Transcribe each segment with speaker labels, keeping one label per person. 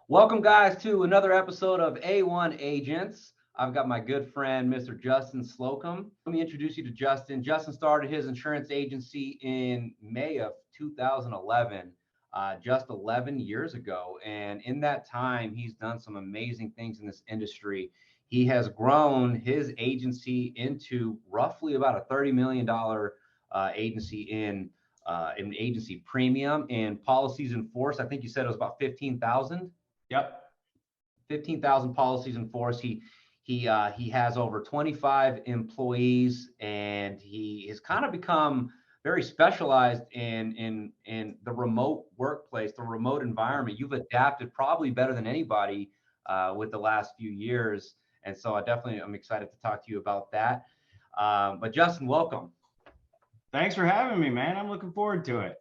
Speaker 1: Welcome, guys, to another episode of A1 Agents. I've got my good friend, Mr. Justin Slocum. Let me introduce you to Justin. Justin started his insurance agency in May of 2011, just 11 years ago. And in that time, he's done some amazing things in this industry. He has grown his agency into roughly about a $30 million agency in agency premium and policies in force. I think you said it was about 15,000.
Speaker 2: Yep.
Speaker 1: 15,000 policies in force. He has over 25 employees, and he has kind of become very specialized in the remote workplace, the remote environment. You've adapted probably better than anybody with the last few years, and so I'm excited to talk to you about that. But Justin, welcome.
Speaker 2: Thanks for having me, man. I'm looking forward to it.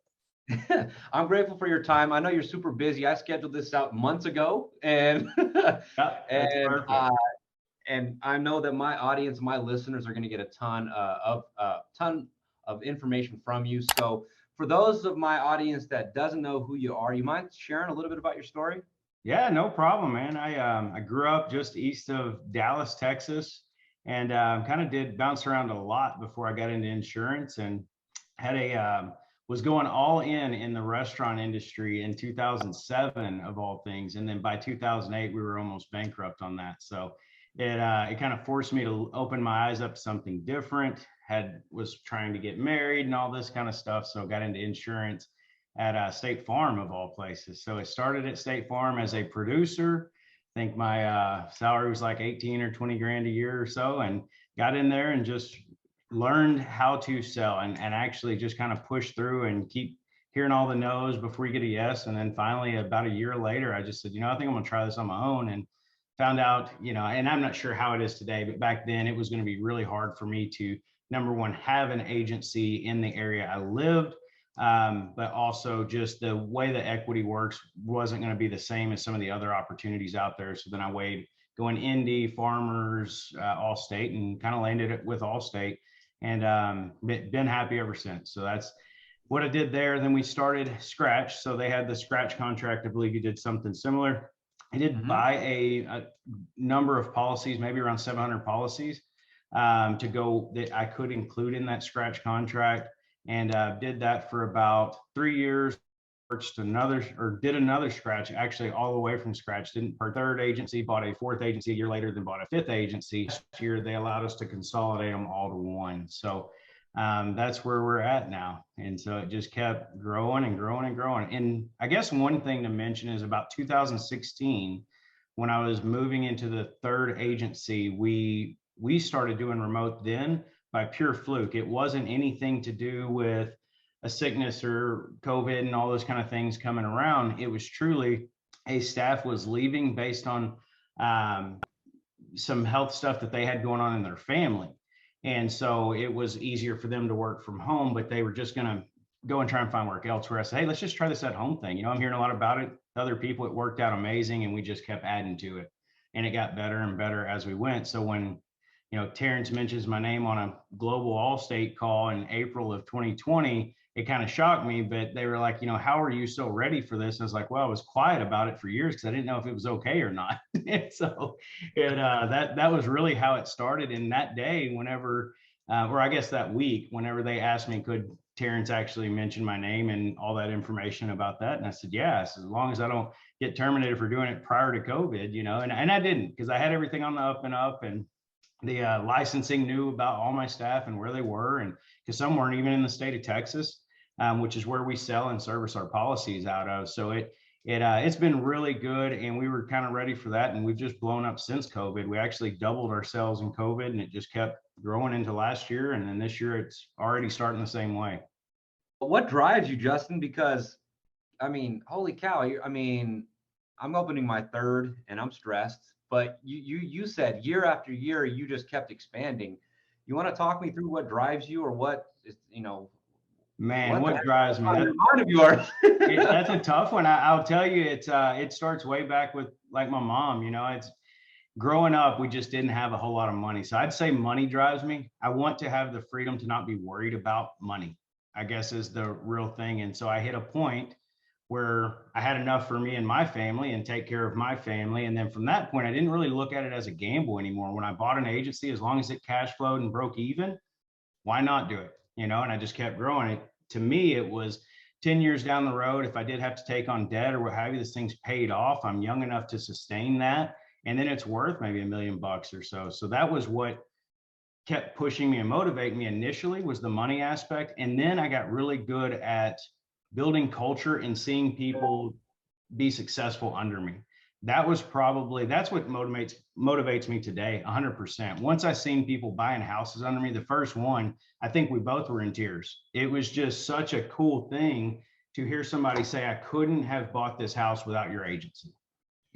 Speaker 1: I'm grateful for your time. I know you're super busy. I scheduled this out months ago, and
Speaker 2: Yep, that's
Speaker 1: and
Speaker 2: perfect.
Speaker 1: and I know that my audience, my listeners, are going to get a ton of information from you. So, for those of my audience that doesn't know who you are, you mind sharing a little bit about your story?
Speaker 2: Yeah, no problem, man. I grew up just east of Dallas, Texas, and kind of did bounce around a lot before I got into insurance, and had a was going all in the restaurant industry in 2007 of all things, and then by 2008 we were almost bankrupt on that. So it kind of forced me to open my eyes up to something different. Was trying to get married and all this kind of stuff, so got into insurance at State Farm of all places. So I started at State Farm as a producer. I think my salary was like 18 or 20 grand a year or so, and got in there and just learned how to sell and actually just kind of push through and keep hearing all the no's before you get a yes. And then finally, about a year later, I just said, I think I'm going to try this on my own, and found out, and I'm not sure how it is today, but back then it was going to be really hard for me to, number one, have an agency in the area I lived. But also just the way the equity works wasn't going to be the same as some of the other opportunities out there. So then I weighed going indie, Farmers, Allstate, and kind of landed it with Allstate, and been happy ever since. So that's what I did there. Then we started Scratch. So they had the Scratch contract. I believe you did something similar. I did buy a number of policies, maybe around 700 policies to go that I could include in that Scratch contract. And did that for about 3 years. Did another Scratch, actually all the way from scratch. Didn't per third agency, bought a fourth agency a year later, then bought a fifth agency. Last year they allowed us to consolidate them all to one. So that's where we're at now. And so it just kept growing and growing and growing. And I guess one thing to mention is about 2016, when I was moving into the third agency, we started doing remote then by pure fluke. It wasn't anything to do with a sickness or COVID and all those kind of things coming around. It was truly a staff was leaving based on some health stuff that they had going on in their family. And so it was easier for them to work from home, but they were just going to go and try and find work elsewhere. I said, hey, let's just try this at home thing. I'm hearing a lot about it. Other people, it worked out amazing, and we just kept adding to it. And it got better and better as we went. So when Terrence mentions my name on a global Allstate call in April of 2020, it kind of shocked me, but they were like, how are you so ready for this? I was like, well, I was quiet about it for years because I didn't know if it was okay or not. So that was really how it started. And that day, whenever, or I guess that week, whenever they asked me, could Terrence actually mention my name and all that information about that? And I said, yes, as long as I don't get terminated for doing it prior to COVID, and I didn't, because I had everything on the up and up, and the licensing knew about all my staff and where they were, and because some weren't even in the state of Texas, which is where we sell and service our policies out of. So it's been really good, and we were kind of ready for that, and we've just blown up since COVID. We actually doubled our sales in COVID, and it just kept growing into last year, and then this year it's already starting the same way.
Speaker 1: What drives you, Justin? Because holy cow! I'm opening my third, and I'm stressed. But you said year after year, you just kept expanding. You want to talk me through what drives you, or what is,
Speaker 2: Man, what drives me?
Speaker 1: Of yours.
Speaker 2: That's a tough one. I'll tell you, it starts way back with like my mom. It's growing up, we just didn't have a whole lot of money. So I'd say money drives me. I want to have the freedom to not be worried about money, I guess, is the real thing. And so I hit a point where I had enough for me and my family and take care of my family. And then from that point, I didn't really look at it as a gamble anymore. When I bought an agency, as long as it cash flowed and broke even, why not do it? And I just kept growing it. To me, it was 10 years down the road. If I did have to take on debt or what have you, this thing's paid off. I'm young enough to sustain that. And then it's worth maybe $1 million or so. So that was what kept pushing me and motivating me initially, was the money aspect. And then I got really good at building culture and seeing people be successful under me. That's what motivates me today 100%. Once I seen people buying houses under me, the first one, I think we both were in tears. It was just such a cool thing to hear somebody say, I couldn't have bought this house without your agency.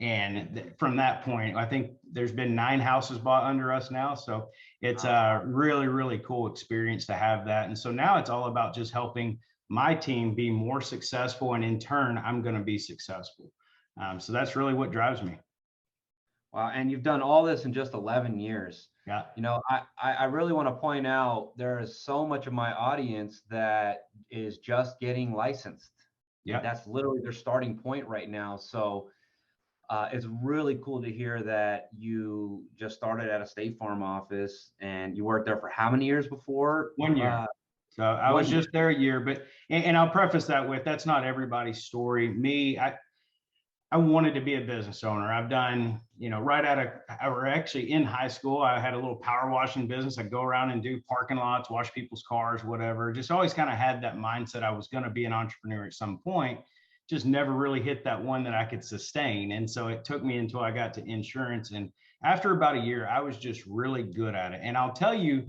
Speaker 2: And from that point, I think there's been 9 houses bought under us now. So it's a really, really cool experience to have that. And so now it's all about just helping my team be more successful. And in turn, I'm going to be successful. So that's really what drives me.
Speaker 1: Wow. And you've done all this in just 11 years.
Speaker 2: Yeah.
Speaker 1: I really want to point out there is so much of my audience that is just getting licensed.
Speaker 2: Yeah.
Speaker 1: That's literally their starting point right now. So it's really cool to hear that you just started at a State Farm office and you worked there for how many years before?
Speaker 2: 1 year. So I was just there a year, but, and I'll preface that with, that's not everybody's story. Me, I wanted to be a business owner. I've done, actually in high school, I had a little power washing business. I'd go around and do parking lots, wash people's cars, whatever. Just always kind of had that mindset I was going to be an entrepreneur at some point. Just never really hit that one that I could sustain. And so it took me until I got to insurance. And after about a year, I was just really good at it. And I'll tell you,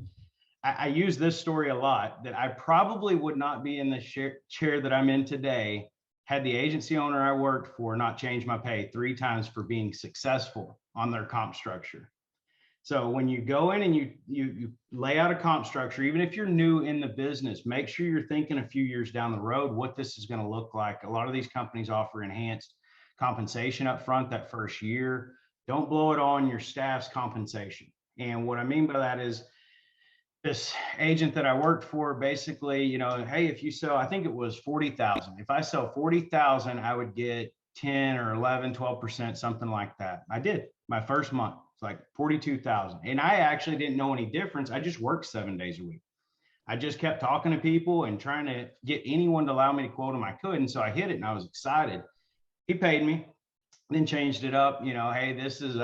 Speaker 2: I use this story a lot, that I probably would not be in the chair that I'm in today had the agency owner I worked for not changed my pay 3 times for being successful on their comp structure. So when you go in and you lay out a comp structure, even if you're new in the business, make sure you're thinking a few years down the road what this is going to look like. A lot of these companies offer enhanced compensation up front that first year. Don't blow it all on your staff's compensation. And what I mean by that is, this agent that I worked for, basically, hey, if you sell, I think it was 40,000. If I sell 40,000, I would get 10 or 11, 12%, something like that. I did my first month. It's like 42,000. And I actually didn't know any difference. I just worked 7 days a week. I just kept talking to people and trying to get anyone to allow me to quote them. I could. And so I hit it and I was excited. He paid me, then changed it up. Hey, this is,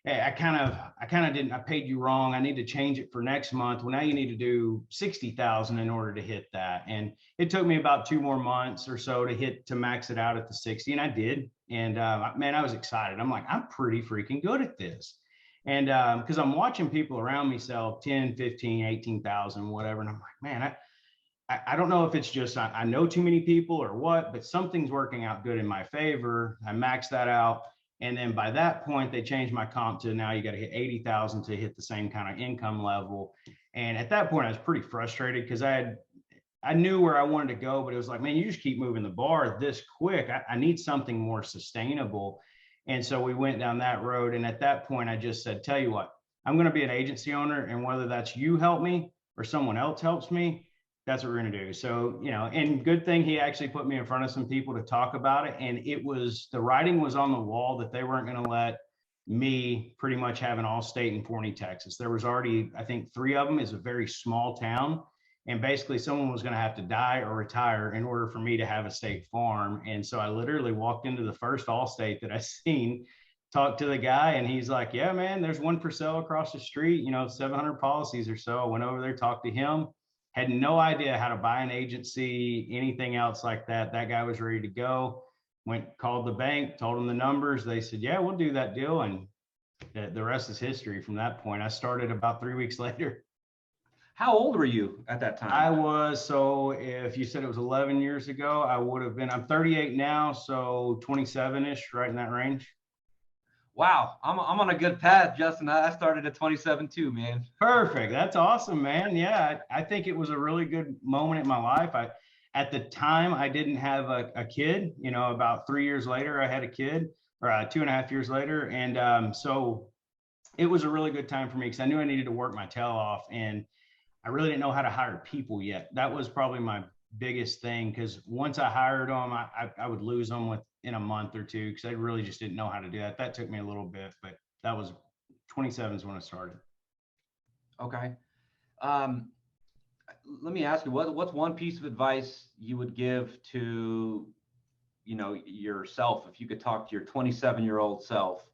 Speaker 2: hey, I kind of didn't, I paid you wrong. I need to change it for next month. Well, now you need to do 60,000 in order to hit that. And it took me about 2 more months or so to max it out at the 60. And I did. And man, I was excited. I'm like, I'm pretty freaking good at this. And because I'm watching people around me sell 10, 15, 18,000, whatever. And I'm like, man, I don't know if it's just, I know too many people or what, but something's working out good in my favor. I maxed that out. And then by that point, they changed my comp to now you got to hit 80,000 to hit the same kind of income level. And at that point, I was pretty frustrated because I knew where I wanted to go, but it was like, man, you just keep moving the bar this quick. I need something more sustainable. And so we went down that road. And at that point, I just said, tell you what, I'm going to be an agency owner. And whether that's you help me or someone else helps me, that's what we're going to do. So, and good thing he actually put me in front of some people to talk about it. And the writing was on the wall that they weren't going to let me pretty much have an all-state in Forney, Texas. There was already, I think 3 of them. Is a very small town. And basically someone was going to have to die or retire in order for me to have a state farm. And so I literally walked into the first all-state that I seen, talked to the guy, and he's like, yeah, man, there's one for sale across the street, 700 policies or so. I went over there, talked to him. Had no idea how to buy an agency, anything else like that. That guy was ready to go. Called the bank, told them the numbers. They said, yeah, we'll do that deal. And the rest is history from that point. I started about 3 weeks later.
Speaker 1: How old were you at that time?
Speaker 2: So if you said it was 11 years ago, I would have been, I'm 38 now. So 27-ish, right in that range.
Speaker 1: Wow, I'm on a good path, Justin. I started at 27 too, man.
Speaker 2: Perfect. That's awesome, man. Yeah, I think it was a really good moment in my life. At the time, I didn't have a kid. About 3 years later, I had a kid, or 2.5 years later. And so it was a really good time for me because I knew I needed to work my tail off. And I really didn't know how to hire people yet. That was probably my biggest thing, because once I hired them, I would lose them within a month or two because I really just didn't know how to do that. That took me a little bit, but that was 27 is when I started.
Speaker 1: Okay. Um, Let me ask you, what's one piece of advice you would give to, yourself? If you could talk to your 27-year-old self,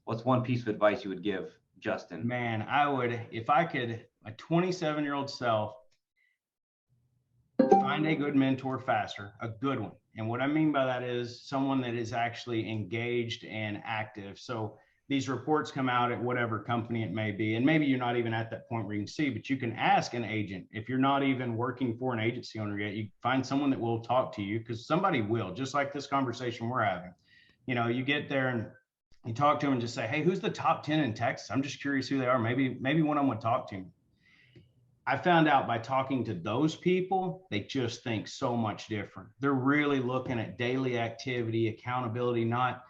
Speaker 1: what's one piece of advice you would give Justin?
Speaker 2: Man, I would, if I could, my 27-year-old self, find a good mentor faster, a good one. And what I mean by that is someone that is actually engaged and active. So these reports come out at whatever company it may be, and maybe you're not even at that point where you can see, but you can ask an agent. If you're not even working for an agency owner yet, you find someone that will talk to you, because somebody will, just like this conversation we're having. You get there and you talk to them and just say, hey, who's the top 10 in Texas? I'm just curious who they are. Maybe one of them would talk to me. I found out by talking to those people, they just think so much different. They're really looking at daily activity, accountability, not,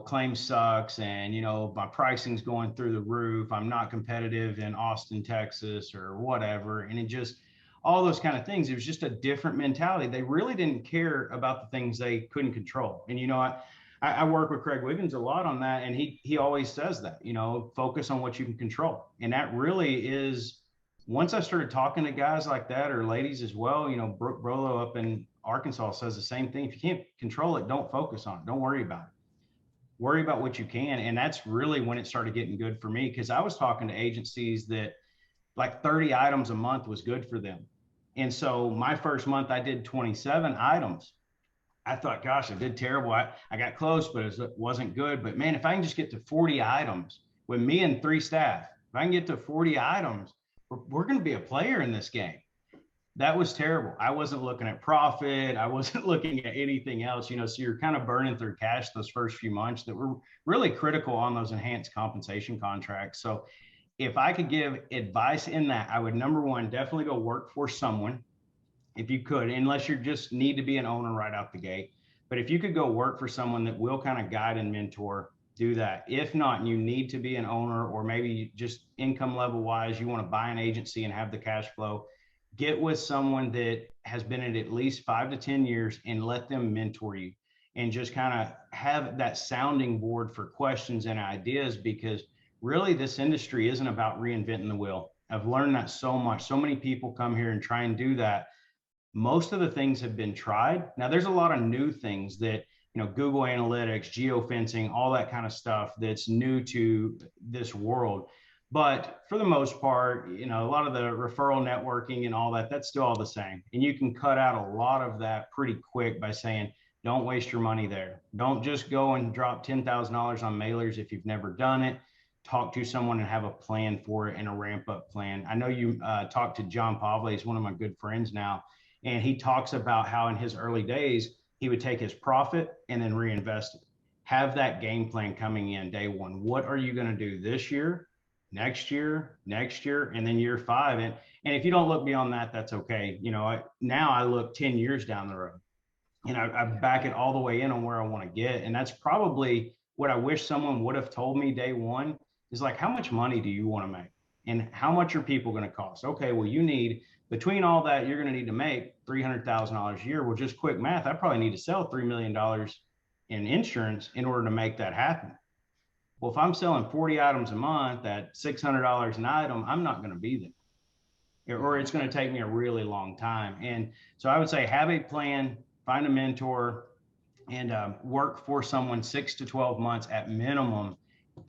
Speaker 2: claim sucks and, my pricing's going through the roof. I'm not competitive in Austin, Texas or whatever. And it just, all those kind of things. It was just a different mentality. They really didn't care about the things they couldn't control. And, I work with Craig Wiggins a lot on that. And he always says that, focus on what you can control. And that really is, once I started talking to guys like that, or ladies as well, Brooke Brolo up in Arkansas says the same thing. If you can't control it, don't focus on it. Don't worry about it. Worry about what you can. And that's really when it started getting good for me, because I was talking to agencies that like 30 items a month was good for them. And so my first month I did 27 items. I thought, gosh, I did terrible. I got close, but it wasn't good. But man, if I can just get to 40 items with me and 3 staff, if I can get to 40 items, we're going to be a player in this game. That was terrible. I wasn't looking at profit. I wasn't looking at anything else, so you're kind of burning through cash those first few months that were really critical on those enhanced compensation contracts. So if I could give advice in that, I would, number one, definitely go work for someone if you could, unless you just need to be an owner right out the gate. But if you could go work for someone that will kind of guide and mentor, do that. If not, and you need to be an owner, or maybe just income level wise, you want to buy an agency and have the cash flow, get with someone that has been in at least 5 to 10 years and let them mentor you, and just kind of have that sounding board for questions and ideas, because really this industry isn't about reinventing the wheel. I've learned that so much. So many people come here and try and do that. Most of the things have been tried. Now there's a lot of new things that, Google Analytics, geofencing, all that kind of stuff that's new to this world. But for the most part, a lot of the referral networking and all that, that's still all the same. And you can cut out a lot of that pretty quick by saying, don't waste your money there. Don't just go and drop $10,000 on mailers if you've never done it. Talk to someone and have a plan for it, and a ramp up plan. I know you talked to John Pavley. He's one of my good friends now. And he talks about how in his early days, he would take his profit and then reinvest it. Have that game plan coming in day one. What are you going to do this year, next year, and then year 5? And if you don't look beyond that, that's okay. Now I look 10 years down the road, and I back it all the way in on where I want to get. And that's probably what I wish someone would have told me day one, is like, how much money do you want to make? And how much are people going to cost? Okay, well, you need, between all that, you're going to need to make $300,000 a year. Well, just quick math, I probably need to sell $3 million in insurance in order to make that happen. Well, if I'm selling 40 items a month at $600 an item, I'm not going to be there, or it's going to take me a really long time. And so I would say, have a plan, find a mentor, and work for someone 6 to 12 months at minimum,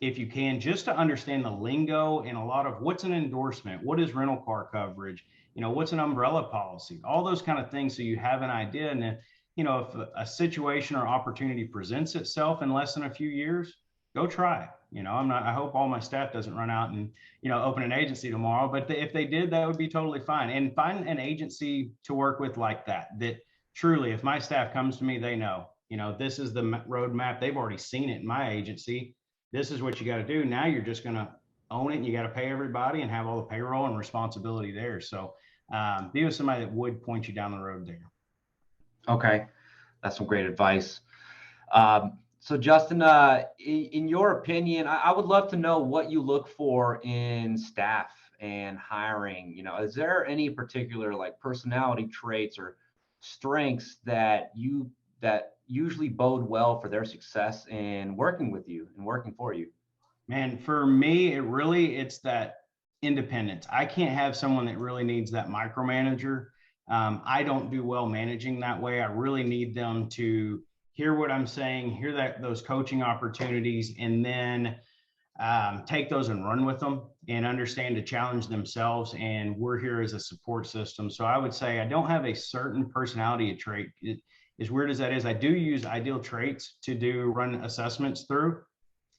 Speaker 2: if you can, just to understand the lingo and a lot of what's an endorsement, what is rental car coverage, what's an umbrella policy, all those kind of things, so you have an idea. And then, if a situation or opportunity presents itself in less than a few years, go try it. I hope all my staff doesn't run out and, open an agency tomorrow, but if they did, that would be totally fine. And find an agency to work with like that truly, if my staff comes to me, they know, this is the roadmap. They've already seen it in my agency. This is what you got to do. Now you're just going to own it, and you got to pay everybody and have all the payroll and responsibility there. So be with somebody that would point you down the road there.
Speaker 1: Okay. That's some great advice. So Justin, in your opinion, I would love to know what you look for in staff and hiring. Is there any particular like personality traits or strengths that usually bode well for their success in working with you and working for you?
Speaker 2: Man, for me, it's that independence. I can't have someone that really needs that micromanager. I don't do well managing that way. I really need them to hear what I'm saying, hear those coaching opportunities, and then take those and run with them and understand to challenge themselves. And we're here as a support system. So I would say I don't have a certain personality trait. As weird as that is, I do use ideal traits to run assessments through.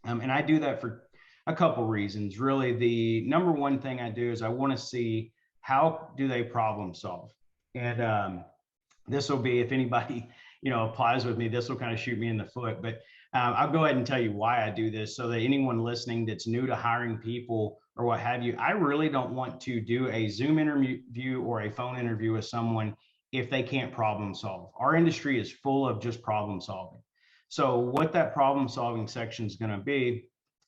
Speaker 2: And I do that for a couple reasons. Really, the number one thing I do is I want to see how do they problem solve. And this will be, if anybody applies with me, this will kind of shoot me in the foot. But I'll go ahead and tell you why I do this, so that anyone listening that's new to hiring people or what have you, I really don't want to do a Zoom interview or a phone interview with someone if they can't problem solve. Our industry is full of just problem solving. So what that problem solving section is going to be,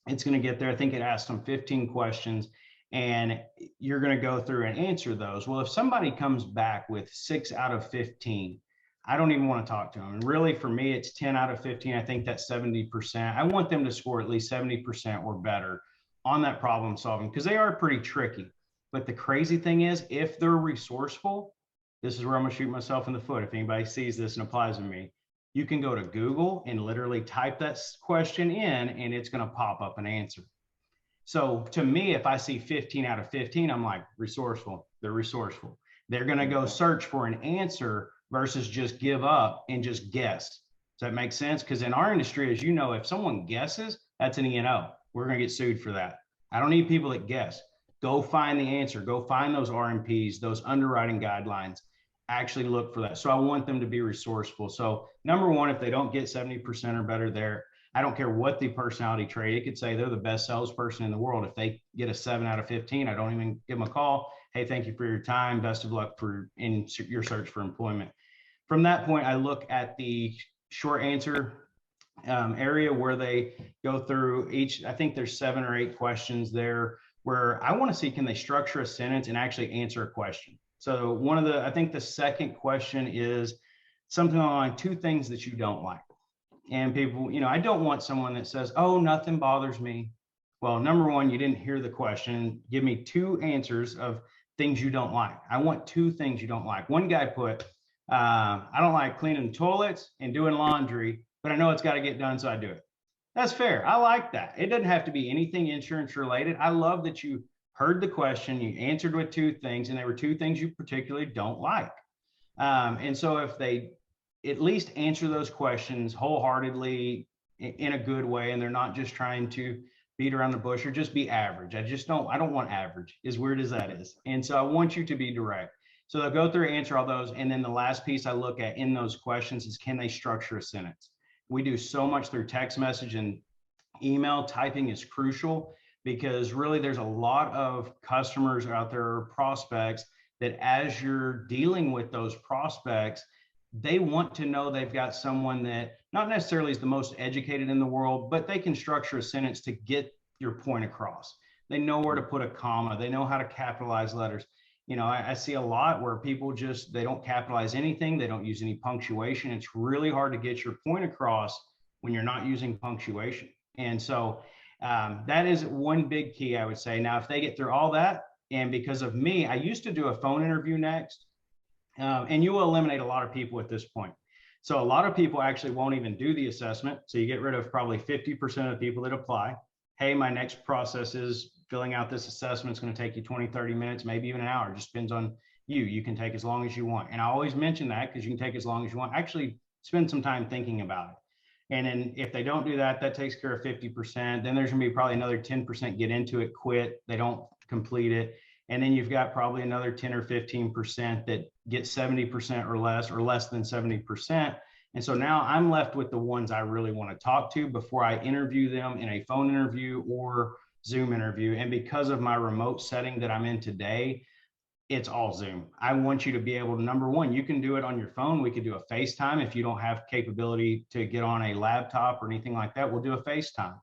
Speaker 2: it's going to get there. I think it asks them 15 questions and you're going to go through and answer those. Well, if somebody comes back with 6 out of 15, I don't even want to talk to them. And really, for me, it's 10 out of 15. I think that's 70%. I want them to score at least 70% or better on that problem solving, because they are pretty tricky. But the crazy thing is, if they're resourceful, this is where I'm going to shoot myself in the foot. If anybody sees this and applies with me, you can go to Google and literally type that question in, and it's going to pop up an answer. So to me, if I see 15 out of 15, I'm like, resourceful. They're resourceful. They're going to go search for an answer versus just give up and just guess. Does that make sense? Because in our industry, as you know, if someone guesses, that's an E&O. We're going to get sued for that. I don't need people that guess. Go find the answer. Go find those RMPs, those underwriting guidelines. Actually look for that. So I want them to be resourceful. So number one, if they don't get 70% or better there, I don't care what the personality trait, it could say they're the best salesperson in the world. If they get a 7 out of 15, I don't even give them a call. Hey, thank you for your time. Best of luck in your search for employment. From that point, I look at the short answer area where they go through each. I think there's 7 or 8 questions there where I want to see, can they structure a sentence and actually answer a question? So I think the second question is something along 2 things that you don't like. And people, I don't want someone that says, oh, nothing bothers me. Well, number one, you didn't hear the question. Give me 2 answers of things you don't like. I want 2 things you don't like. One guy put, I don't like cleaning toilets and doing laundry, but I know it's got to get done, so I do it. That's fair. I like that. It doesn't have to be anything insurance related. I love that you heard the question, you answered with 2 things, and they were 2 things you particularly don't like. And so if they at least answer those questions wholeheartedly in a good way, and they're not just trying to beat around the bush or just be average. I don't want average, as weird as that is. And so I want you to be direct. So they'll go through, answer all those. And then the last piece I look at in those questions is, can they structure a sentence? We do so much through text message and email. Typing is crucial, because really there's a lot of customers out there, or prospects, that as you're dealing with those prospects, they want to know they've got someone that not necessarily is the most educated in the world, but they can structure a sentence to get your point across. They know where to put a comma. They know how to capitalize letters. I see a lot where people they don't capitalize anything. They don't use any punctuation. It's really hard to get your point across when you're not using punctuation. And so that is one big key, I would say. Now, if they get through all that, and because of me, I used to do a phone interview next, and you will eliminate a lot of people at this point. So a lot of people actually won't even do the assessment. So you get rid of probably 50% of the people that apply. Hey, my next process is filling out this assessment. It's going to take you 20, 30 minutes, maybe even an hour. It just depends on you. You can take as long as you want. And I always mention that, because you can take as long as you want. Actually, spend some time thinking about it. And then if they don't do that, that takes care of 50%. Then there's going to be probably another 10% get into it, quit. They don't complete it. And then you've got probably another 10 or 15% that get 70% or less than 70%. And so now I'm left with the ones I really want to talk to before I interview them in a phone interview or Zoom interview. And because of my remote setting that I'm in today, it's all Zoom. I want you to be able to, number one, you can do it on your phone. We could do a FaceTime. If you don't have capability to get on a laptop or anything like that, we'll do a FaceTime.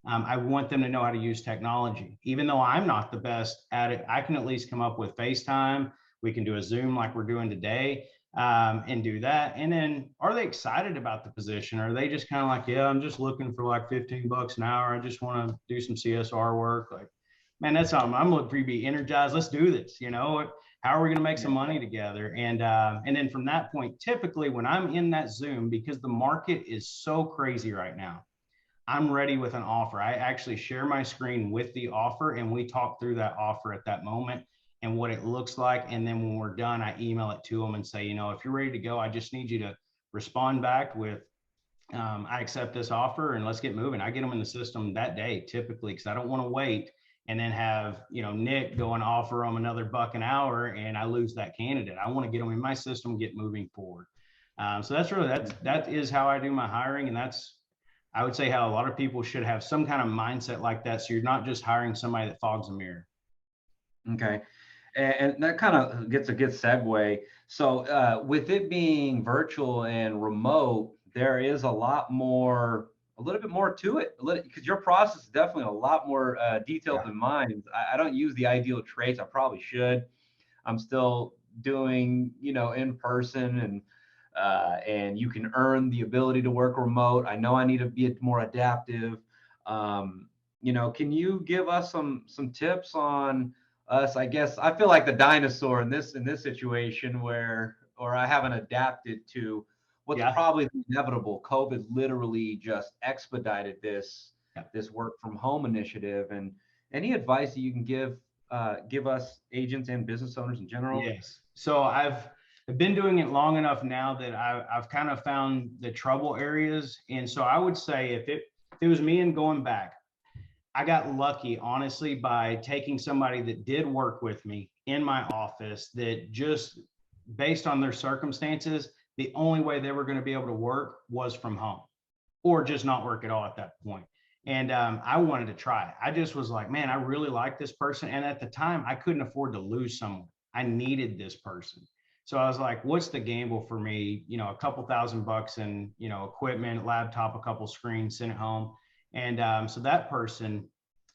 Speaker 2: I want them to know how to use technology. Even though I'm not the best at it, I can at least come up with FaceTime. We can do a Zoom like we're doing today. and do that. And then are they excited about the position? Or are they just kind of like, yeah, I'm just looking for like 15 bucks an hour. I just want to do some CSR work. Like, man, that's something I'm looking for you to be energized. Let's do this. You know, how are we going to make some money together? And then from that point, typically when I'm in that Zoom, because the market is so crazy right now, I'm ready with an offer. I actually share my screen with the offer and we talk through that offer at that moment and what it looks like. And then when we're done, I email it to them and say, you know, if you're ready to go, I just need you to respond back with, I accept this offer and let's get moving. I get them in the system that day typically because I don't want to wait and then have, you know, Nick go and offer them another buck an hour and I lose that candidate. I want to get them in my system, get moving forward. So that is how I do my hiring. And that's, I would say, how a lot of people should have some kind of mindset like that. So you're not just hiring somebody that fogs a mirror.
Speaker 1: Okay. And that kind of gets a good segue. So with it being virtual and remote, there is a little bit more to it, because your process is definitely a lot more detailed than mine. I don't use the ideal traits. I probably should. I'm still doing, in person, and you can earn the ability to work remote. I know I need to be more adaptive. Can you give us some tips on us? I guess I feel like the dinosaur in this situation where I haven't adapted to what's probably inevitable. COVID literally just expedited this work from home initiative. And any advice that you can give us agents and business owners in general?
Speaker 2: Yes. So I've been doing it long enough now that I've kind of found the trouble areas. And so I would say if it was me and going back, I got lucky, honestly, by taking somebody that did work with me in my office that just based on their circumstances, the only way they were going to be able to work was from home or just not work at all at that point. And I wanted to try it. I just was like, man, I really like this person. And at the time, I couldn't afford to lose someone. I needed this person. So I was like, what's the gamble for me? You know, a couple $1,000 in, equipment, laptop, a couple screens, sent it home. And so that person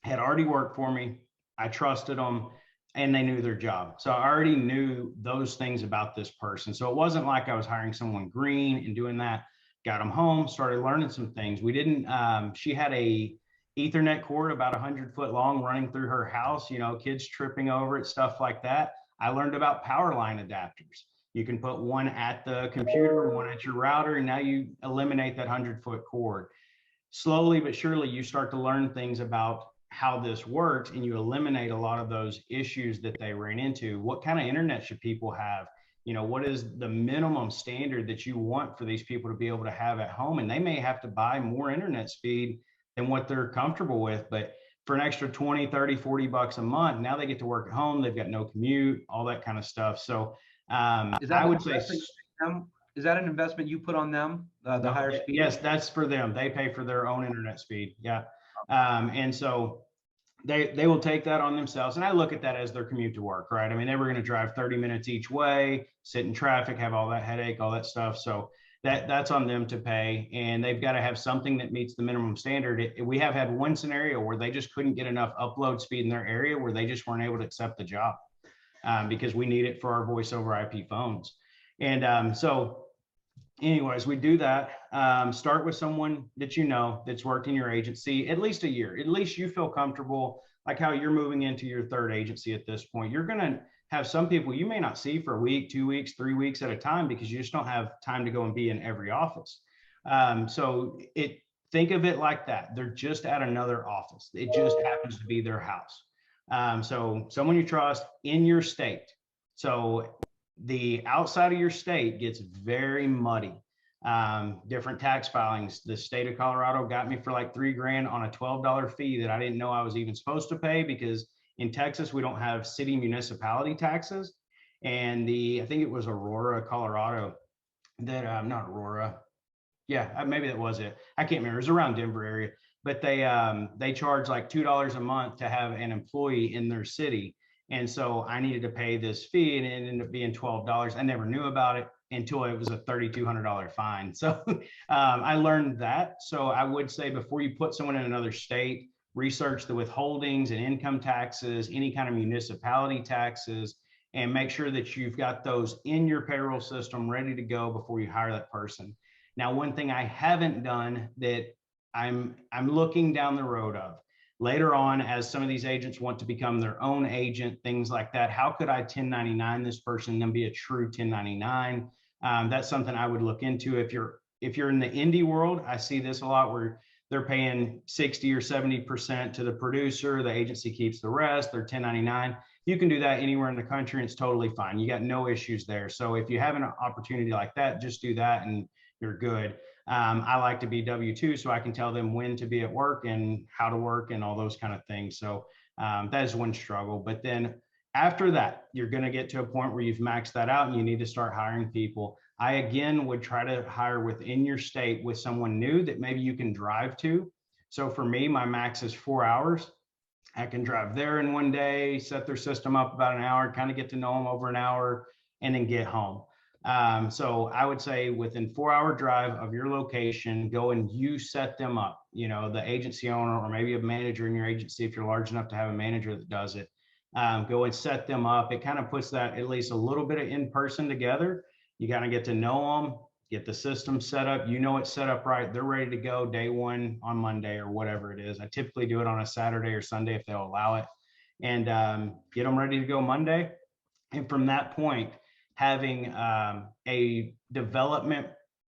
Speaker 2: had already worked for me. I trusted them and they knew their job. So I already knew those things about this person. So it wasn't like I was hiring someone green and doing that. Got them home, started learning some things. We didn't, she had a Ethernet cord about 100 foot long running through her house, kids tripping over it, stuff like that. I learned about power line adapters. You can put one at the computer, one at your router, and now you eliminate that 100-foot cord. Slowly but surely, you start to learn things about how this works and you eliminate a lot of those issues that they ran into. What kind of internet should people have? What is the minimum standard that you want for these people to be able to have at home? And they may have to buy more internet speed than what they're comfortable with, but for an extra 20, 30, 40 bucks a month, now they get to work at home. They've got no commute, all that kind of stuff. So I would say,
Speaker 1: is that an investment you put on them, the higher speed?
Speaker 2: Yes, that's for them. They pay for their own internet speed. Yeah. And so they will take that on themselves. And I look at that as their commute to work, right? I mean, they were going to drive 30 minutes each way, sit in traffic, have all that headache, all that stuff. So that's on them to pay. And they've got to have something that meets the minimum standard. We have had one scenario where they just couldn't get enough upload speed in their area where they just weren't able to accept the job because we need it for our voice over IP phones. And so anyways, we do that. Start with someone that that's worked in your agency at least a year. At least you feel comfortable, like how you're moving into your third agency at this point. You're going to have some people you may not see for a week, 2 weeks, 3 weeks at a time because you just don't have time to go and be in every office. So think of it like that. They're just at another office. It just happens to be their house. So someone you trust in your state. So the outside of your state gets very muddy. Different tax filings. The state of Colorado got me for like $3,000 on a $12 fee that I didn't know I was even supposed to pay because in Texas, we don't have city municipality taxes. And I think it was Aurora, Colorado, that not Aurora. Yeah, maybe that was it. I can't remember. It was around Denver area, but they charge like $2 a month to have an employee in their city. And so I needed to pay this fee and it ended up being $12. I never knew about it until it was a $3,200 fine. So I learned that. So I would say before you put someone in another state, research the withholdings and income taxes, any kind of municipality taxes, and make sure that you've got those in your payroll system ready to go before you hire that person. Now, one thing I haven't done that I'm looking down the road of later on, as some of these agents want to become their own agent, things like that, how could I 1099 this person and then be a true 1099? That's something I would look into. If you're in the indie world, I see this a lot where they're paying 60 or 70% to the producer, the agency keeps the rest, they're 1099. You can do that anywhere in the country, and it's totally fine. You got no issues there. So if you have an opportunity like that, just do that and you're good. I like to be W-2 so I can tell them when to be at work and how to work and all those kind of things. So that is one struggle. But then after that, you're going to get to a point where you've maxed that out and you need to start hiring people. I, again, would try to hire within your state with someone new that maybe you can drive to. So for me, my max is 4 hours. I can drive there in one day, set their system up about an hour, kind of get to know them over an hour, and then get home. So I would say within 4 hour drive of your location, go and you set them up, you know, the agency owner or maybe a manager in your agency, if you're large enough to have a manager that does it, go and set them up. It kind of puts that at least a little bit of in person together. You kind of get to know them, get the system set up, you know, it's set up right. They're ready to go day one on Monday or whatever it is. I typically do it on a Saturday or Sunday if they'll allow it, and get them ready to go Monday. And from that point, having a development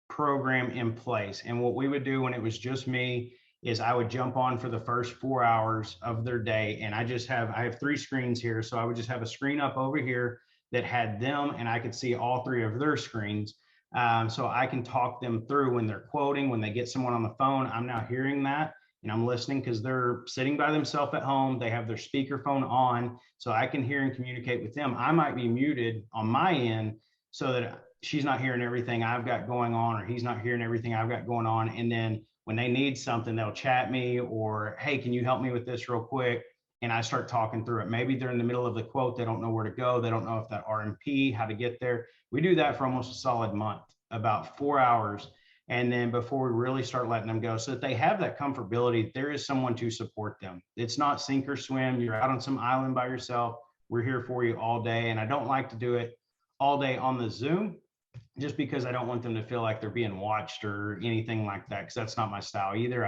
Speaker 2: program in place. And what we would do when it was just me is I would jump on for the first 4 hours of their day. And I have 3 screens here. So I would just have a screen up over here that had them, and I could see all 3 of their screens. So I can talk them through when they're quoting, when they get someone on the phone. I'm now hearing that and I'm listening because they're sitting by themselves at home. They have their speakerphone on, so I can hear and communicate with them. I might be muted on my end so that she's not hearing everything I've got going on, or he's not hearing everything I've got going on. And then when they need something, they'll chat me or, hey, can you help me with this real quick? And I start talking through it. Maybe they're in the middle of the quote. They don't know where to go. They don't know if that RMP, how to get there. We do that for almost a solid month, about 4 hours. And then before we really start letting them go, so that they have that comfortability, there is someone to support them. It's not sink or swim. You're out on some island by yourself. We're here for you all day. And I don't like to do it all day on the Zoom, just because I don't want them to feel like they're being watched or anything like that, because that's not my style either.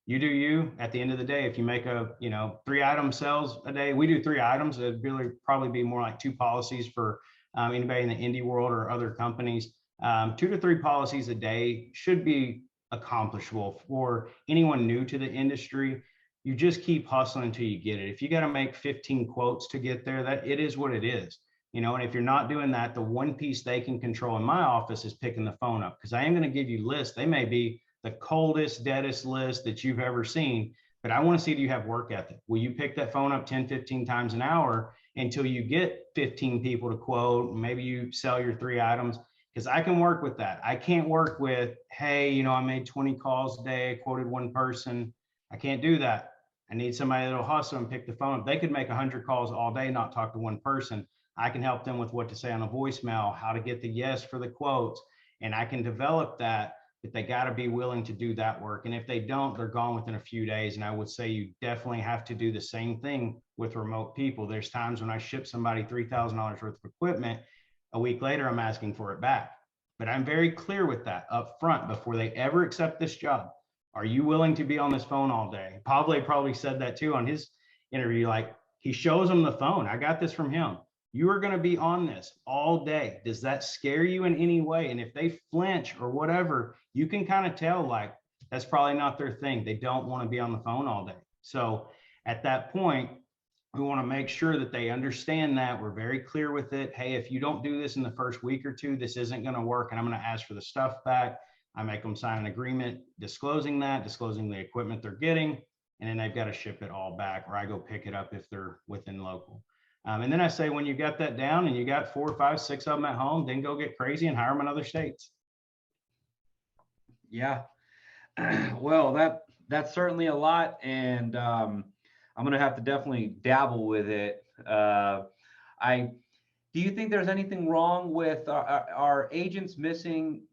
Speaker 2: You do you. At the end of the day, if you make 3 item sales a day, we do 3 items. It'd really probably be more like 2 policies for anybody in the indie world or other companies. 2 to 3 policies a day should be accomplishable for anyone new to the industry. You just keep hustling until you get it. If you got to make 15 quotes to get there, that it is what it is. You know, and if you're not doing that, the one piece they can control in my office is picking the phone up, because I am going to give you lists. They may be the coldest, deadest list that you've ever seen, but I want to see if you have work ethic. Will you pick that phone up 10, 15 times an hour until you get 15 people to quote? Maybe you sell your 3 items, because I can work with that. I can't work with, hey, I made 20 calls a day, quoted 1 person. I can't do that. I need somebody that'll hustle and pick the phone up. They could make 100 calls all day, not talk to 1 person. I can help them with what to say on a voicemail, how to get the yes for the quotes, and I can develop that. But they got to be willing to do that work. And if they don't, they're gone within a few days. And I would say you definitely have to do the same thing with remote people. There's times when I ship somebody $3,000 worth of equipment, a week later, I'm asking for it back. But I'm very clear with that up front before they ever accept this job. Are you willing to be on this phone all day? Pablo probably said that too on his interview. Like, he shows them the phone. I got this from him. You are going to be on this all day. Does that scare you in any way? And if they flinch or whatever, you can kind of tell, like, that's probably not their thing. They don't want to be on the phone all day. So at that point, we want to make sure that they understand that. We're very clear with it. Hey, if you don't do this in the first week or 2, this isn't going to work, and I'm going to ask for the stuff back. I make them sign an agreement disclosing the equipment they're getting, and then they've got to ship it all back, or I go pick it up if they're within local. And then I say, when you got that down and you got 4, 5, 6 of them at home, then go get crazy and hire them in other states.
Speaker 1: Yeah. Well, that's certainly a lot. And I'm going to have to definitely dabble with it. Do you think there's anything wrong with our agents missing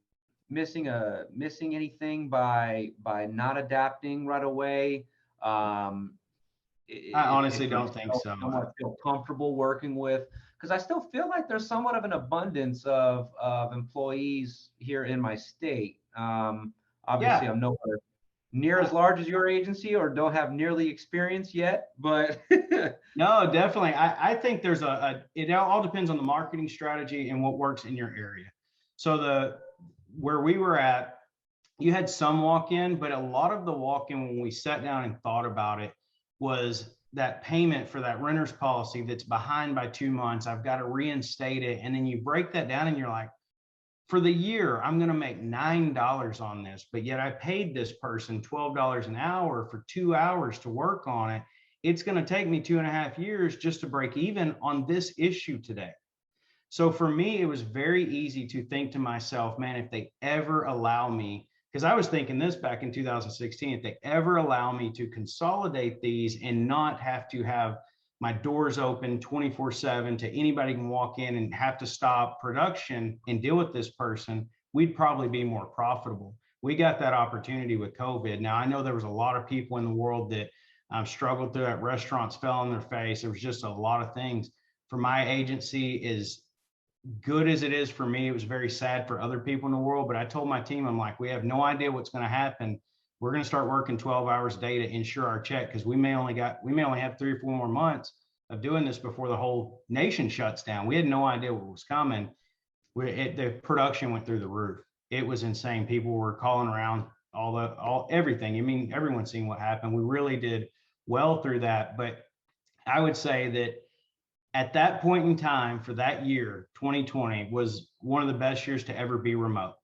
Speaker 1: anything by not adapting right away?
Speaker 2: I honestly don't think so.
Speaker 1: Someone I feel comfortable working with, because I still feel like there's somewhat of an abundance of employees here in my state. Obviously,
Speaker 2: Yeah.
Speaker 1: I'm nowhere near as large as your agency or don't have nearly experience yet, but
Speaker 2: No, definitely. I think there's it all depends on the marketing strategy and what works in your area. So where we were at, you had some walk-in, but a lot of the walk-in when we sat down and thought about it was that payment for that renter's policy that's behind by 2 months. I've got to reinstate it. And then you break that down and you're like, for the year, I'm going to make $9 on this, but yet I paid this person $12 an hour for 2 hours to work on it. It's going to take me 2.5 years just to break even on this issue today. So for me, it was very easy to think to myself, man, if they ever allow me, because I was thinking this back in 2016, if they ever allow me to consolidate these and not have to have my doors open 24/7 to anybody can walk in and have to stop production and deal with this person, we'd probably be more profitable. We got that opportunity with COVID. Now, I know there was a lot of people in the world that struggled through that. Restaurants fell on their face. There was just a lot of things. For my agency, is good as it is for me, it was very sad for other people in the world. But I told my team, I'm like, we have no idea what's going to happen. We're going to start working 12 hours a day to insure our check, because we may only have 3 or 4 more months of doing this before the whole nation shuts down. We had no idea what was coming. The production went through the roof. It was insane. People were calling around everything. I mean, everyone's seen what happened. We really did well through that. But I would say that at that point in time, for that year, 2020 was one of the best years to ever be remote.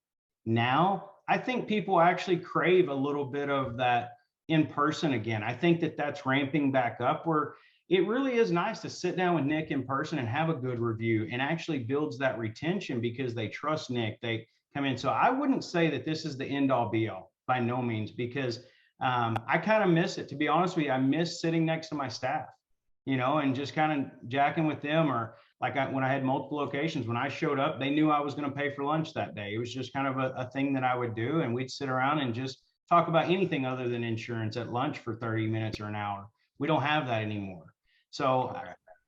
Speaker 2: Now, I think people actually crave a little bit of that in person again. I think that that's ramping back up, where it really is nice to sit down with Nick in person and have a good review, and actually builds that retention because they trust Nick. They come in. So I wouldn't say that this is the end all be all, by no means, because I kind of miss it. To be honest with you, I miss sitting next to my staff, and just kind of jacking with them. Or like when I had multiple locations, when I showed up, they knew I was going to pay for lunch that day. It was just kind of a thing that I would do. And we'd sit around and just talk about anything other than insurance at lunch for 30 minutes or an hour. We don't have that anymore. So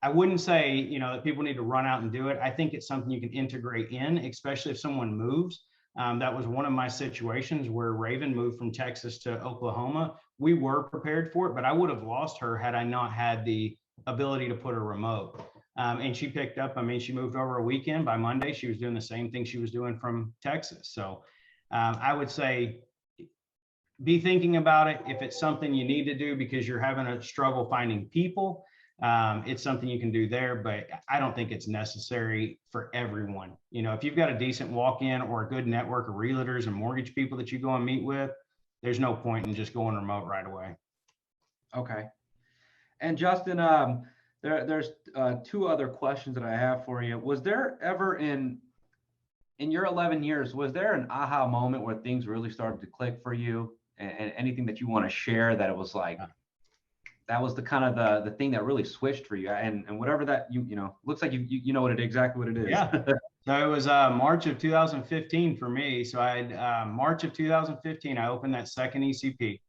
Speaker 2: I wouldn't say, that people need to run out and do it. I think it's something you can integrate in, especially if someone moves. That was one of my situations where Raven moved from Texas to Oklahoma. We were prepared for it, but I would have lost her had I not had the ability to put her remote. And she picked up, she moved over a weekend. By Monday, she was doing the same thing she was doing from Texas. So I would say, be thinking about it. If it's something you need to do because you're having a struggle finding people, it's something you can do there, but I don't think it's necessary for everyone. If you've got a decent walk-in or a good network of realtors and mortgage people that you go and meet with, there's no point in just going remote right away.
Speaker 1: Okay. And Justin, there's 2 other questions that I have for you. Was there ever in your 11 years, was there an aha moment where things really started to click for you, and anything that you want to share that it was like, that was the kind of the thing that really switched for you, and whatever that looks like you know exactly what it is.
Speaker 2: Yeah. So it was March of 2015 for me. So I had March of 2015, I opened that second ECP,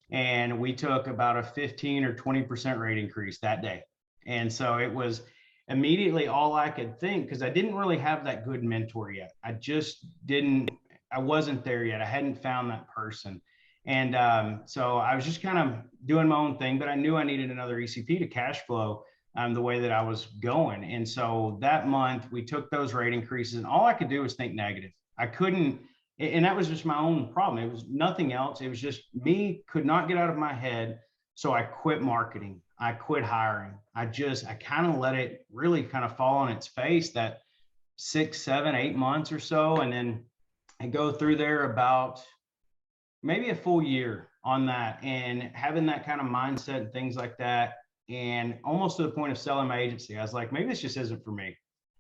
Speaker 2: and we took about a 15 or 20% rate increase that day. And so it was immediately all I could think, because I didn't really have that good mentor yet. I wasn't there yet. I hadn't found that person. And so I was just kind of doing my own thing, but I knew I needed another ECP to cash flow the way that I was going. And so that month we took those rate increases, and all I could do was think negative. I couldn't, and that was just my own problem. It was nothing else. It was just me, could not get out of my head. So I quit marketing. I quit hiring. I kind of let it really kind of fall on its face that 6, 7, 8 months or so. And then I go through there about maybe a full year on that, and having that kind of mindset and things like that. And almost to the point of selling my agency, I was like, maybe this just isn't for me.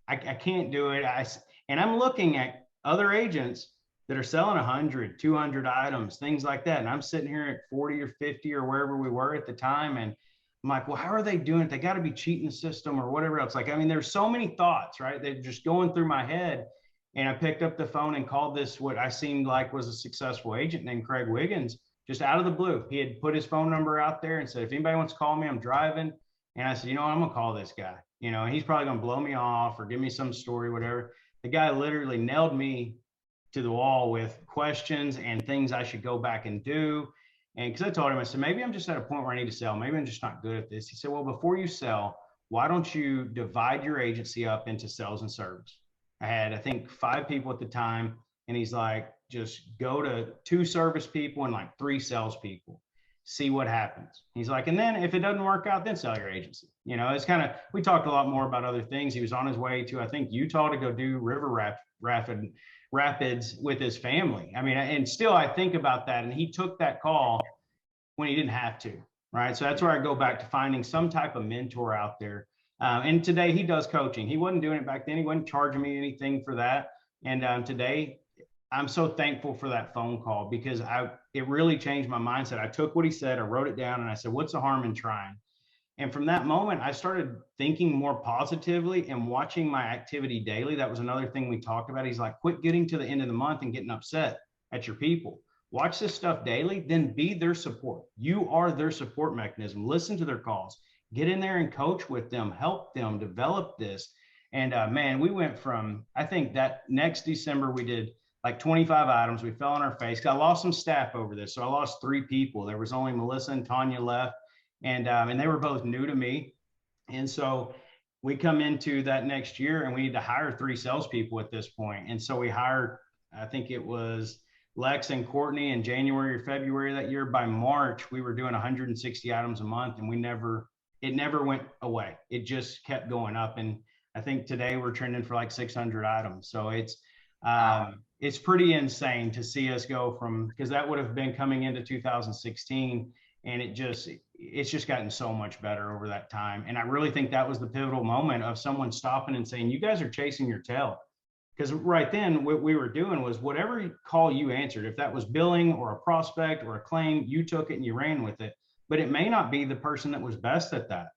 Speaker 2: I can't do it. And I'm looking at other agents that are selling 100, 200 items, things like that. And I'm sitting here at 40 or 50 or wherever we were at the time. And I'm like, well, how are they doing it? They got to be cheating the system or whatever else. There's so many thoughts, right? They're just going through my head. And I picked up the phone and called this, what I seemed like was a successful agent named Craig Wiggins, just out of the blue. He had put his phone number out there and said, if anybody wants to call me, I'm driving. And I said, you know, I'm gonna call this guy, you know, and he's probably gonna blow me off or give me some story, whatever. The guy literally nailed me to the wall with questions and things I should go back and do. And because I told him, I said, maybe I'm just at a point where I need to sell. Maybe I'm just not good at this. He said, well, before you sell, why don't you divide your agency up into sales and service? I had, I think, 5 people at the time. And he's like, just go to 2 service people and like 3 sales people, see what happens. He's like, and then if it doesn't work out, then sell your agency. You know, it's kind of, we talked a lot more about other things. He was on his way to, I think, Utah to go do rapids with his family. I mean, and still I think about that. And he took that call when he didn't have to, right? So that's where I go back to finding some type of mentor out there. And today he does coaching. He wasn't doing it back then. He wasn't charging me anything for that. And today I'm so thankful for that phone call because it really changed my mindset. I took what he said, I wrote it down, and I said, what's the harm in trying? And from that moment, I started thinking more positively and watching my activity daily. That was another thing we talked about. He's like, quit getting to the end of the month and getting upset at your people. Watch this stuff daily, then be their support. You are their support mechanism. Listen to their calls. Get in there and coach with them, help them develop this. And man, we went from, I think that next December, we did like 25 items. We fell on our face. I lost some staff over this. So I lost 3 people. There was only Melissa and Tanya left. And they were both new to me. And so we come into that next year and we need to hire 3 salespeople at this point. And so we hired, I think it was Lex and Courtney in January or February that year. By March, we were doing 160 items a month, and it never went away. It just kept going up. And I think today we're trending for like 600 items. So it's pretty insane to see us go from, because that would have been coming into 2016. And it's just gotten so much better over that time. And I really think that was the pivotal moment of someone stopping and saying, you guys are chasing your tail. Because right then what we were doing was whatever call you answered, if that was billing or a prospect or a claim, you took it and you ran with it, but it may not be the person that was best at that.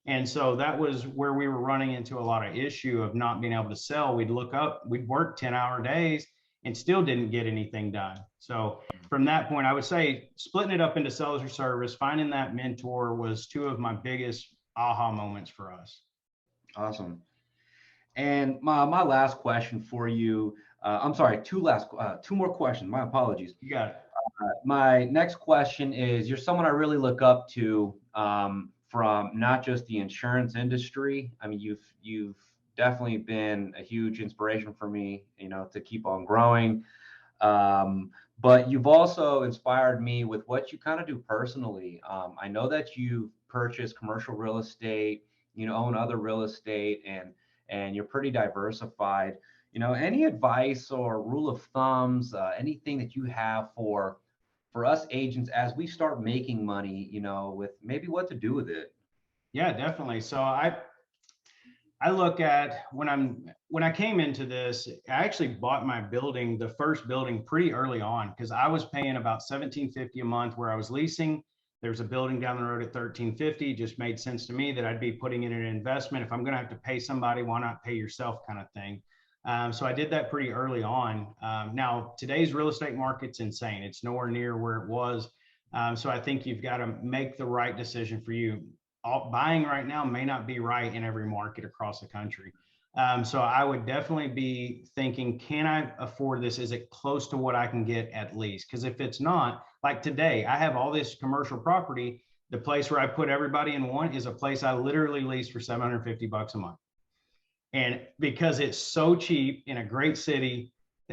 Speaker 2: And so that was where we were running into a lot of issue of not being able to sell. We'd look up, we'd work 10-hour days and still didn't get anything done. So from that point, I would say splitting it up into sales or service, finding that mentor was 2 of my biggest aha moments for us.
Speaker 1: Awesome. And my last question for you, I'm sorry, 2 more questions. My apologies.
Speaker 2: You got it.
Speaker 1: My next question is, you're someone I really look up to from not just the insurance industry. I mean, you've definitely been a huge inspiration for me, you know, to keep on growing. But you've also inspired me with what you kind of do personally. I know that you've purchased commercial real estate, you know, own other real estate, and you're pretty diversified. You know, any advice or rule of thumbs, anything that you have for us agents as we start making money, you know, with maybe what to do with it?
Speaker 2: Yeah, definitely. So I look at when I came into this, I actually bought my building, the first building, pretty early on because I was paying about $1,750 a month where I was leasing. There's a building down the road at $1,350. Just made sense to me that I'd be putting in an investment. If I'm going to have to pay somebody, why not pay yourself, kind of thing. So I did that pretty early on. Now today's real estate market's insane. It's nowhere near where it was. So I think you've got to make the right decision for you. Buying right now may not be right in every market across the country. So I would definitely be thinking, can I afford this? Is it close to what I can get at least? Because if it's not, like today, I have all this commercial property. The place where I put everybody in one is a place I literally lease for $750 a month. And because it's so cheap in a great city,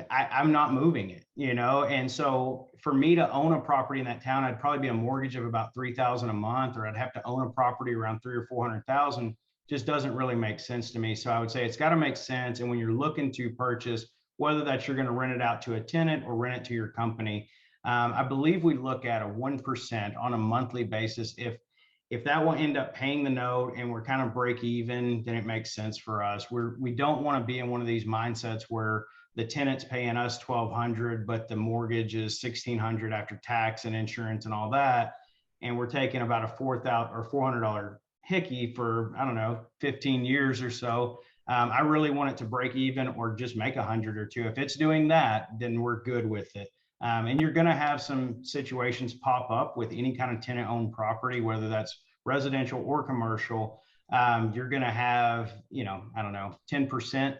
Speaker 2: I'm not moving it, you know? And so for me to own a property in that town, I'd probably be a mortgage of about $3,000 a month, or I'd have to own a property around $300,000 or $400,000. Just doesn't really make sense to me. So I would say it's got to make sense. And when you're looking to purchase, whether that's you're going to rent it out to a tenant or rent it to your company, I believe we look at a 1% on a monthly basis. If that will end up paying the note and we're kind of break even, then it makes sense for us. We don't want to be in one of these mindsets where the tenant's paying us $1,200, but the mortgage is $1,600 after tax and insurance and all that. And we're taking about a $4,000 or $400 hickey for, I don't know, 15 years or so. I really want it to break even or just make 100 or 2. If it's doing that, then we're good with it. And you're going to have some situations pop up with any kind of tenant owned property, whether that's residential or commercial, you're going to have, I don't know, 10%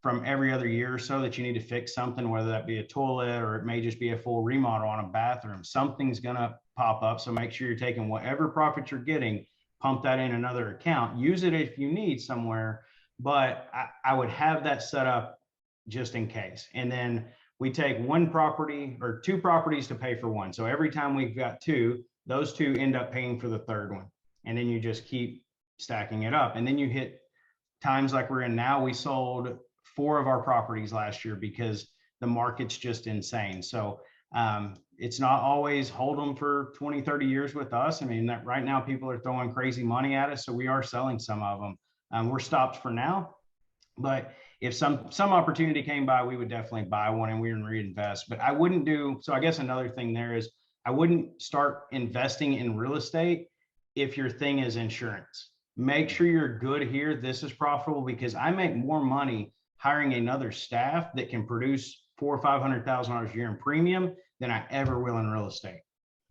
Speaker 2: from every other year or so that you need to fix something, whether that be a toilet or it may just be a full remodel on a bathroom. Something's going to pop up. So make sure you're taking whatever profit you're getting, pump that in another account, use it if you need somewhere. But I would have that set up just in case. And then we take one property or two properties to pay for one. So every time we've got two, those two end up paying for the third one. And then you just keep stacking it up. And then you hit times like we're in now. We sold 4 of our properties last year because the market's just insane. So it's not always hold them for 20, 30 years with us. I mean, that right now people are throwing crazy money at us. So we are selling some of them. We're stopped for now, but if some opportunity came by, we would definitely buy one and we would reinvest. But I wouldn't do, so I guess another thing there is I wouldn't start investing in real estate if your thing is insurance. Make sure you're good here. This is profitable because I make more money hiring another staff that can produce $400,000 or $500,000 a year in premium than I ever will in real estate.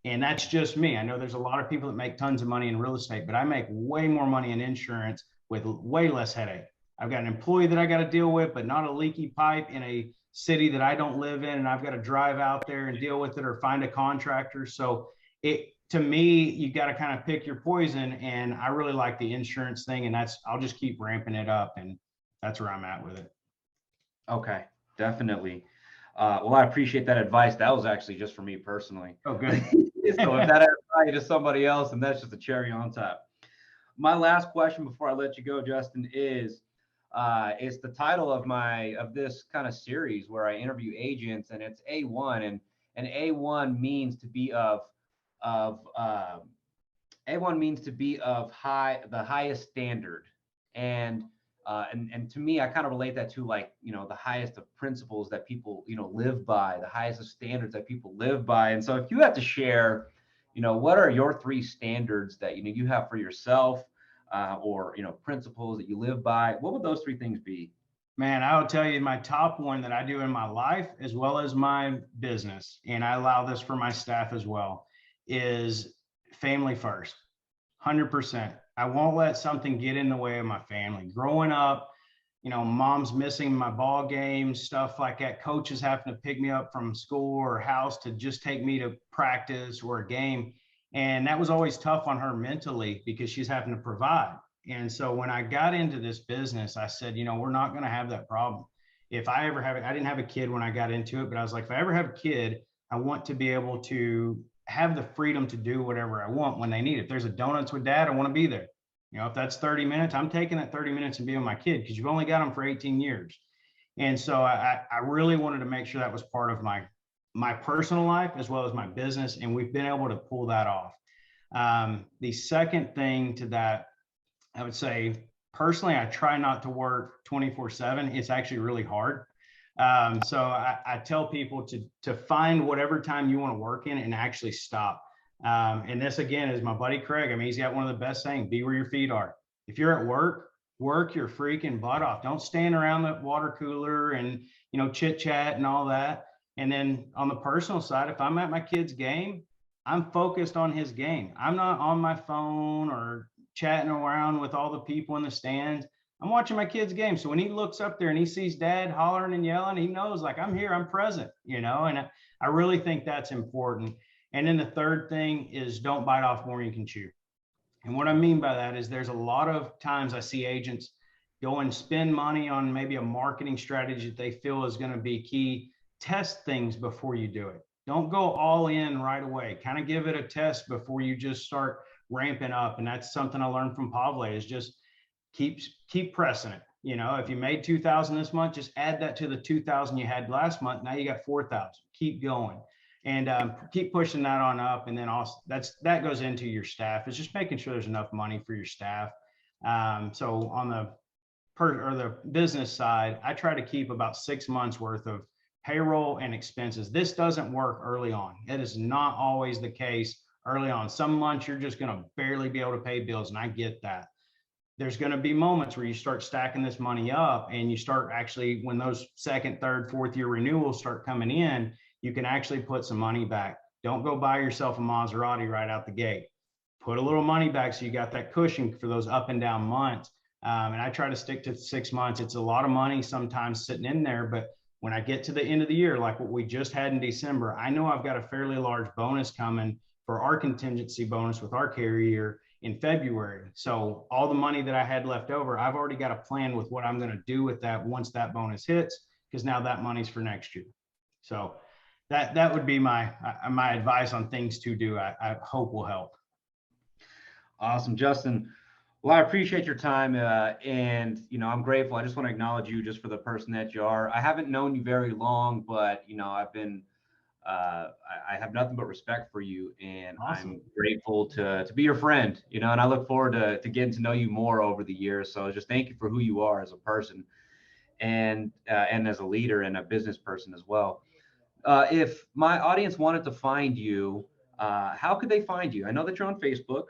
Speaker 2: And that's just me. I know there's a lot of people that make tons of money in real estate, but I make way more money in insurance with way less headache. I've got an employee that I got to deal with, but not a leaky pipe in a city that I don't live in. And I've got to drive out there and deal with it or find a contractor. So to me, you got to kind of pick your poison. And I really like the insurance thing. And I'll just keep ramping it up. And that's where I'm at with it.
Speaker 1: Okay, definitely. Well, I appreciate that advice. That was actually just for me personally.
Speaker 2: Oh, good.
Speaker 1: So if that advice to somebody else, and that's just a cherry on top. My last question before I let you go, Justin, is it's the title of this kind of series where I interview agents, and it's A1, and A1 means to be of A1 means to be of the highest standard, and to me, I kind of relate that to the highest of principles that people live by, the highest of standards that people live by. And so if you have to share, what are your 3 standards that you have for yourself? Or principles that you live by, what would those 3 things be?
Speaker 2: Man, I will tell you my top one that I do in my life as well as my business, and I allow this for my staff as well, is family first, 100%. I won't let something get in the way of my family. Growing up, mom's missing my ball games, stuff like that. Coaches having to pick me up from school or house to just take me to practice or a game. And that was always tough on her mentally because she's having to provide. And so when I got into this business, I said, we're not going to have that problem. If I ever have it, I didn't have a kid when I got into it, but I was like, if I ever have a kid, I want to be able to have the freedom to do whatever I want when they need it. If there's a donuts with dad, I want to be there. If that's 30 minutes, I'm taking that 30 minutes and being with my kid because you've only got them for 18 years. And so I really wanted to make sure that was part of my personal life as well as my business. And we've been able to pull that off. The second thing to that, I would say, personally, I try not to work 24/7. It's actually really hard. So I tell people to find whatever time you want to work in and actually stop. And this, again, is my buddy Craig. I mean, he's got one of the best sayings, be where your feet are. If you're at work, work your freaking butt off. Don't stand around the water cooler and, chit chat and all that. And then on the personal side, if I'm at my kid's game, I'm focused on his game. I'm not on my phone or chatting around with all the people in the stands. I'm watching my kid's game. So when he looks up there and he sees dad hollering and yelling, he knows I'm here, I'm present, and I really think that's important. And then the third thing is don't bite off more than you can chew. And what I mean by that is there's a lot of times I see agents go and spend money on maybe a marketing strategy that they feel is going to be key. Test things before you do it. Don't go all in right away. Kind of give it a test before you just start ramping up. And that's something I learned from Pavle is just keep pressing it. If you made 2,000 this month, just add that to the 2,000 you had last month. Now you got 4,000. Keep going and keep pushing that on up. And then also that goes into your staff. It's just making sure there's enough money for your staff. So on the business side, I try to keep about 6 months worth of payroll and expenses. This doesn't work early on. It is not always the case early on. Some months you're just going to barely be able to pay bills, and I get that. There's going to be moments where you start stacking this money up and you start actually, when those second, third, fourth year renewals start coming in, you can actually put some money back. Don't go buy yourself a Maserati right out the gate. put a little money back so you got that cushion for those up and down months. And I try to stick to 6 months. It's a lot of money sometimes sitting in there, but when I get to the end of the year, like what we just had in December, I know I've got a fairly large bonus coming for our contingency bonus with our carrier in February. So all the money that I had left over, I've already got a plan with what I'm going to do with that once that bonus hits, because now that money's for next year. So that would be my advice on things to do. I hope will help.
Speaker 1: Awesome, Justin. Well, I appreciate your time, and I'm grateful. I just want to acknowledge you just for the person that you are. I haven't known you very long, but I've been I have nothing but respect for you, and
Speaker 2: Awesome.
Speaker 1: I'm grateful to be your friend. And I look forward to getting to know you more over the years. So just thank you for who you are as a person, and as a leader and a business person as well. If my audience wanted to find you, how could they find you? I know that you're on Facebook.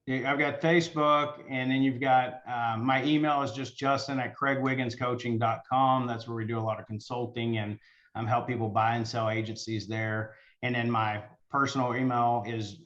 Speaker 2: I've got Facebook, and then you've got my email is just justin@craigwigginscoaching.com. That's where we do a lot of consulting and help people buy and sell agencies there. And then my personal email is,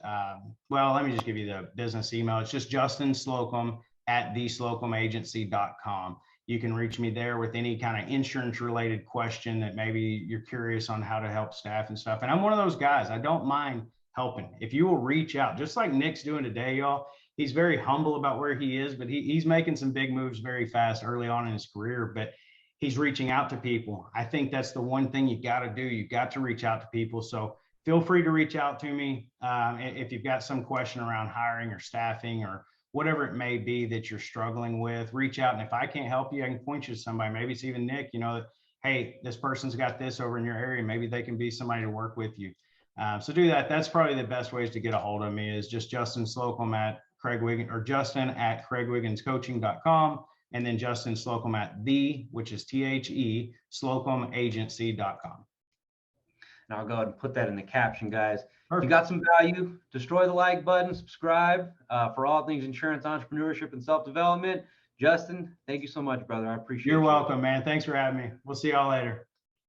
Speaker 2: well, let me just give you the business email. It's just justinslocum@theslocumagency.com. You can reach me there with any kind of insurance related question that maybe you're curious on how to help staff and stuff. And I'm one of those guys. I don't mind helping. If you will reach out, just like Nick's doing today, y'all. He's very humble about where he is, but he's making some big moves very fast early on in his career, but he's reaching out to people. I think that's the one thing you got to do. You got to reach out to people. So feel free to reach out to me if you've got some question around hiring or staffing or whatever it may be that you're struggling with. Reach out, and if I can't help you, I can point you to somebody. Maybe it's even Nick, hey, this person's got this over in your area. Maybe they can be somebody to work with you. So do that. That's probably the best ways to get a hold of me is just Justin Slocum at Craig or Justin@craigwigginscoaching.com, and then Justin Slocum which is THE, SlocumAgency.com.
Speaker 1: And I'll go ahead and put that in the caption, guys.
Speaker 2: Perfect.
Speaker 1: If you got some value, destroy the like button, subscribe for all things insurance, entrepreneurship, and self-development. Justin, thank you so much, brother. I appreciate it.
Speaker 2: You're welcome, man. Thanks for having me. We'll see y'all later.